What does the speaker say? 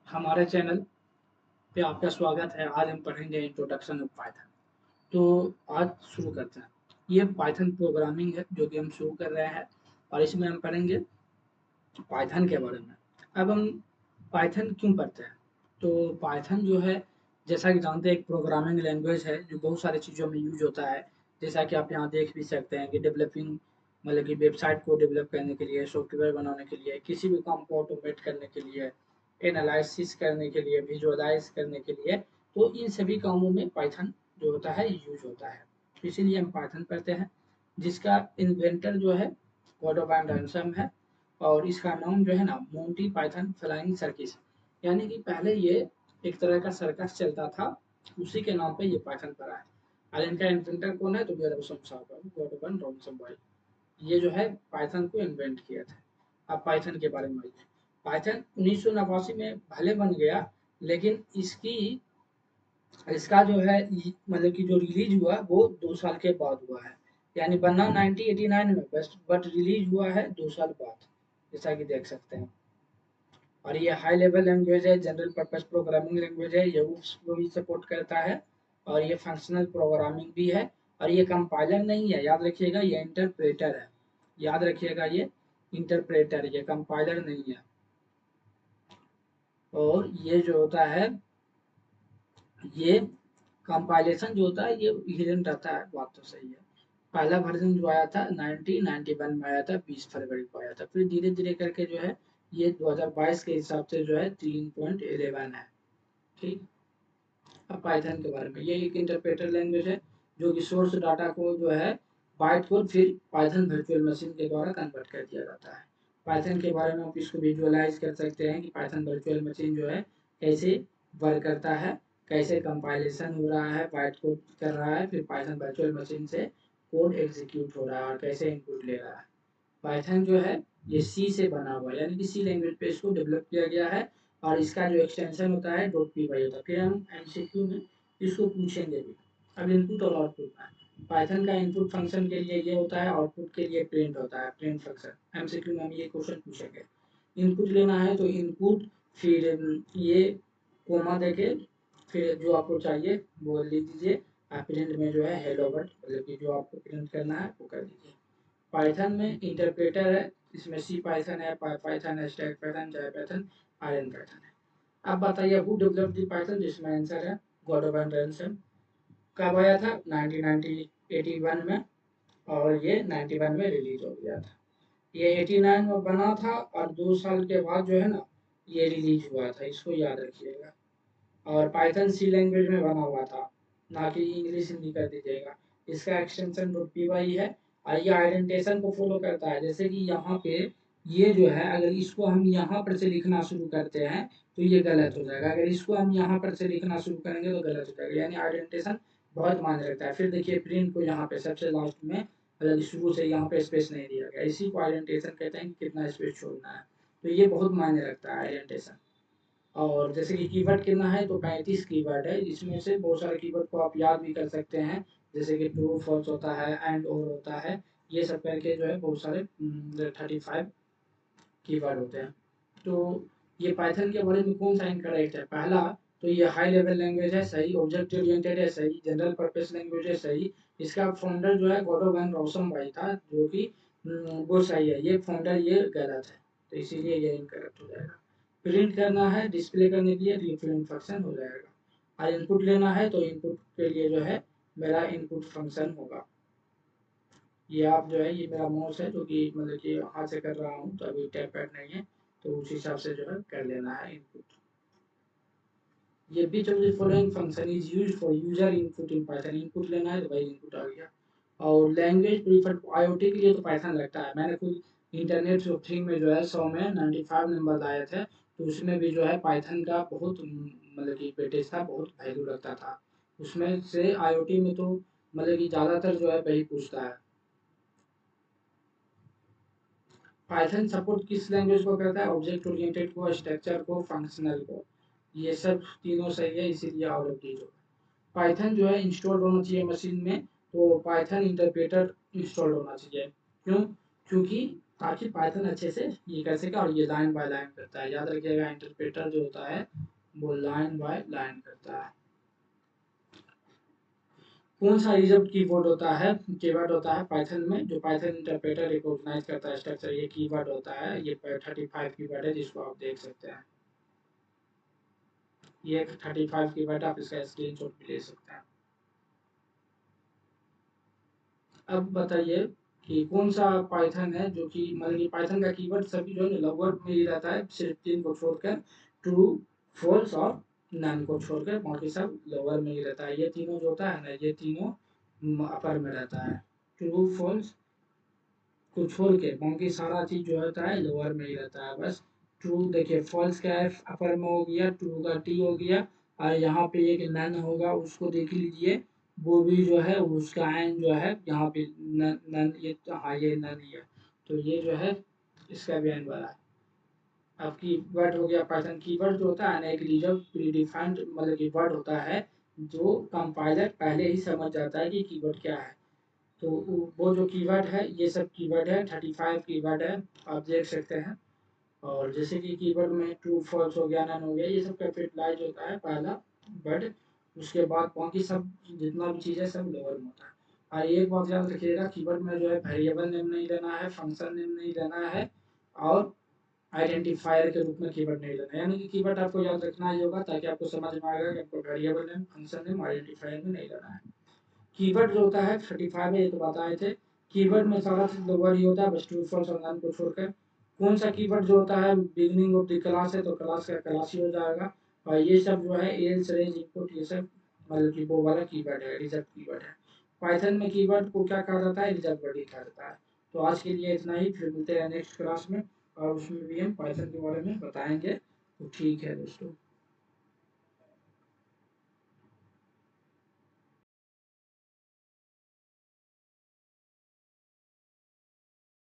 हमारे चैनल पे आपका स्वागत है। आज हम पढ़ेंगे इंट्रोडक्शन ऑफ पाइथन। तो आज शुरू करते हैं। ये पाइथन प्रोग्रामिंग है जो कि हम शुरू कर रहे हैं और इसमें हम पढ़ेंगे पाइथन के बारे में। अब हम पाइथन क्यों पढ़ते हैं? तो पाइथन जो है, जैसा कि जानते हैं, एक प्रोग्रामिंग लैंग्वेज है जो बहुत सारी चीज़ों में यूज होता है। जैसा कि आप यहाँ देख भी सकते हैं कि डेवलपिंग मतलब कि वेबसाइट को डेवलप करने के लिए, सॉफ्टवेयर बनाने के लिए, किसी भी काम को ऑटोमेट करने के लिए, एनालिसिस करने के लिए, विजुअलाइज करने के लिए, तो इन सभी कामों में पाइथन जो होता है यूज होता है। तो इसीलिए हम पाइथन पढ़ते हैं, जिसका इन्वेंटर जो है गॉडो वैन रैनसम है। और इसका नाम जो है ना, मोंटी पाइथन फ्लाइंग सर्किस, यानी कि पहले ये एक तरह का सर्कस चलता था, उसी के नाम पे ये पाइथन पड़ा है। और इनका इन्वेंटर कौन है? तो गॉडोवन रॉनसम। ये जो है पाइथन को इन्वेंट किया था। अब पाइथन के बारे में आइए। पाइथन 1989 में भले बन गया, लेकिन इसकी इसका जो है मतलब कि जो रिलीज हुआ वो 2 साल के बाद हुआ है। यानी बनना 1989 में, बस बट रिलीज हुआ है 2 साल बाद, जैसा कि देख सकते हैं। और ये हाई लेवल लैंग्वेज है, जनरल पर्पस प्रोग्रामिंग लैंग्वेज है, ये उसको भी सपोर्ट करता है। और ये फंक्शनल प्रोग्रामिंग भी है। और ये कंपाइलर नहीं है, याद रखिएगा, ये इंटरप्रेटर है। याद रखिएगा, ये इंटरप्रेटर, ये कंपाइलर नहीं है। और ये जो होता है, ये कंपाइलेशन जो होता है ये हिडन रहता है, बात तो सही है। पहला वर्जन जो आया था 1991 में आया था, 20 फरवरी को आया था। फिर धीरे धीरे करके जो है ये 2022 के हिसाब से जो है 3.11 है। ठीक। अब पाइथन के बारे में, ये एक इंटरप्रेटर लैंग्वेज है जो कि सोर्स डाटा को जो है बाइट को फिर पाइथन वर्चुअल मशीन के द्वारा कन्वर्ट कर दिया जाता है। पाइथन के बारे में आप इसको विजुअलाइज कर सकते हैं कि पाइथन वर्चुअल मशीन जो है कैसे वर्क करता है, कैसे कंपाइलेशन हो रहा है, बाइट कोड कर रहा है, फिर पाइथन वर्चुअल मशीन से कोड एग्जीक्यूट हो रहा है और कैसे इनपुट ले रहा है। पाइथन जो है ये सी से बना हुआ है, यानी कि सी लैंग्वेज पे इसको डेवलप किया गया है। और इसका जो एक्सटेंशन होता है .py होता है। फिर हम एमसीक्यू में इसको पूछेंगे भी। अब इनपुट और आउटपुट में, पाइथन का इनपुट फंक्शन के लिए ये होता है, आउटपुट के लिए प्रिंट होता है, प्रिंट फंक्शन। एमसीक्यू में हम ये क्वेश्चन पूछेंगे। इनपुट लेना है तो इनपुट, फिर ये कोमा देके, फिर जो आपको चाहिए वो लिख दीजिए। प्रिंट में जो है हेलो वर्ड, मतलब कि जो आपको प्रिंट करना है वो कर दीजिए। पाइथन में इंटरप्रेटर है, इसमें सी पाइथन है, पाइथन है, stack Python, Java Python, iron Python है। अब बताइए हु डेवलप्ड द पाइथन, जिसमें आंसर है गॉडो वैन रैनसम। कब आया था? 1981 में। और ये 91 में रिलीज हो गया था। ये 89 में बना था और 2 साल के बाद जो है ना ये रिलीज हुआ था, इसको याद रखिएगा। और पाइथन सी लैंग्वेज में बना हुआ था, ना कि इंग्लिश हिंदी कर दीजिएगा। इसका एक्सटेंशन .py है। और ये आइडेंटेशन को फॉलो करता है। जैसे कि यहाँ पे ये जो है, अगर इसको हम यहाँ पर से लिखना शुरू करते हैं तो ये गलत हो जाएगा, अगर इसको हम यहाँ पर से लिखना शुरू करेंगे तो गलत हो जाएगा। यानी आइडेंटेशन बहुत मायने रखता है। फिर देखिए प्रिंट को यहाँ पे सबसे लास्ट में, मतलब शुरू से यहाँ पे स्पेस नहीं दिया गया, इसी को आइडेंटेशन कहते हैं कि कितना स्पेस छोड़ना है। तो ये बहुत मायने रखता है आइडेंटेशन। और जैसे कि कीवर्ड कितना है, तो 35 कीवर्ड है। इसमें से बहुत सारे कीवर्ड को आप याद भी कर सकते हैं, जैसे कि ट्रू फॉल्स होता है, एंड और होता है। ये सब करके जो है बहुत सारे 35 कीवर्ड होते हैं। तो ये पाइथन के बारे में कौन सा इनकरेक्ट है? पहला, तो ये हाई लेवल लैंग्वेज है, सही। ऑब्जेक्ट ओरिएंटेड है, सही। जनरल पर्पस लैंग्वेज है, सही। इसका फाउंडर जो है गॉडो वैन रॉसम भाई था, जो कि वो सही है। ये फाउंडर ये गलत है, तो इसीलिए ये इनकरेक्ट हो जाएगा। प्रिंट करना है डिस्प्ले करने के लिए, तो ये प्रिंट फंक्शन हो जाएगा। और इनपुट लेना है तो इनपुट के लिए जो है मेरा इनपुट फंक्शन होगा। ये आप जो है, ये मेरा माउस है जो कि मतलब कि हाथ से कर रहा हूँ, तो अभी टैब पैड नहीं है, तो उस हिसाब से जो है कर लेना है इनपुट। ये which of the following function is used for user input in Python. Input लेना है तो भाई इनपुट आ गया। और लैंग्वेज प्रीफर्ड आईओटी के लिए तो पाइथन लगता है। मैंने खुद इंटरनेट ऑफ थिंग में जो है 100 में 95 नंबर लाए थे, तो उसमें भी जो है पाइथन का बहुत मतलब कि वेटेज था, बहुत वैल्यू लगता था उसमें से। आईओटी में तो मतलब कि ज़्यादातर जो है वही पूछता है। पाइथन सपोर्ट किस लैंग्वेज को करता है? ऑब्जेक्ट ओरिएंटेड को, स्ट्रक्चर को, फंक्शनल को। ये सब तीनों सही है, इसीलिए ऑल ऑफ दीज होगा। पाइथन जो है इंस्टॉल होना चाहिए मशीन में, तो पाइथन इंटरप्रेटर इंस्टॉल होना चाहिए। क्यों? क्योंकि ताकि पाइथन अच्छे से ये कर सके। और ये लाइन बाय लाइन करता है, याद रखिएगा इंटरप्रेटर जो होता है वो लाइन बाय लाइन करता है। कौन सा रिजर्व कीवर्ड होता है, कीवर्ड होता है पाइथन में, जो पाइथन इंटरप्रेटर रिकॉग्नाइज करता है स्ट्रक्चर, ये कीवर्ड होता है, ये 35 कीवर्ड है जिसको आप देख सकते हैं। ये 35 कीवर्ड, आप इसका स्क्रीनशॉट भी ले सकते हैं। अब बताइए कि कौन सा पाइथन है जो कि मतलब कि पाइथन का कीवर्ड सभी जो है लगभग में ही रहता है, सिर्फ 3 को छोड़कर, ट्रू, फॉल्स और नन को छोड़कर, बाकी सब लोअर में ही रहता है। ये तीनों जो होता है ना, ये तीनों अपर में रहता है। ट्रू फॉल्स को छोड़ के बाकी सारा चीज जो होता है लोअर में ही रहता है। बस ट्रू देखिए, फॉल्स क्या है अपर में हो गया, ट्रू का टी हो गया, और यहाँ पे एक नन होगा उसको देख लीजिए, वो भी जो है उसका एन जो है यहाँ पे नन नन, ये हाँ ये नन ही है, तो ये जो है इसका भी एन बड़ा है। अब कीवर्ड हो गया पाइथन, कीवर्ड जो होता है ना एक रिजर्व प्रीडिफाइंड मतलब की वर्ड होता है, जो कंपाइलर पहले ही समझ जाता है कि कीवर्ड क्या है। तो वो जो कीवर्ड है, ये सब कीवर्ड है, 35 कीवर्ड है, आप देख सकते हैं। और जैसे कि कीवर्ड में ट्रू फॉल्स हो गया, नन हो गया, ये सब कैपिटलाइज होता है पहला वर्ड, उसके बाद बाकी सब जितना भी चीज़ है सब लोअर में होता है। और एक बात याद रखिएगा, कीवर्ड में जो है वेरिएबल नेम नहीं लेना है, फंक्शन नेम नहीं लेना है, और आइडेंटिफायर के रूप में कीवर्ड नहीं लेना है। यानी कि कीवर्ड आपको याद रखना ही होगा, ताकि आपको समझ में आएगा कि आपको variable name, function name, identifier में नहीं लेना है। कीवर्ड जो होता है 35 में, ये तो बताए थे, कीवर्ड में सारा वर्ड ही होता है बस ट्रू फॉल्स और नन को छोड़कर। कौन सा कीवर्ड जो होता है बिगिनिंग ऑफ द क्लास है, तो क्लास का क्लास ही हो जाएगा। और ये सब जो है एल्स, रेंज, इनपुट, ये सब मतलब कि वो वाला कीवर्ड है, रिजर्व कीवर्ड है। पाइथन में कीवर्ड को क्या कहा जाता है, रिजर्व वर्ड ही कहा जाता है। तो आज के लिए इतना ही, फिर मिलते हैं नेक्स्ट क्लास में, और उसमें भी हम पाइथन के बारे में बताएंगे। तो ठीक है दोस्तों।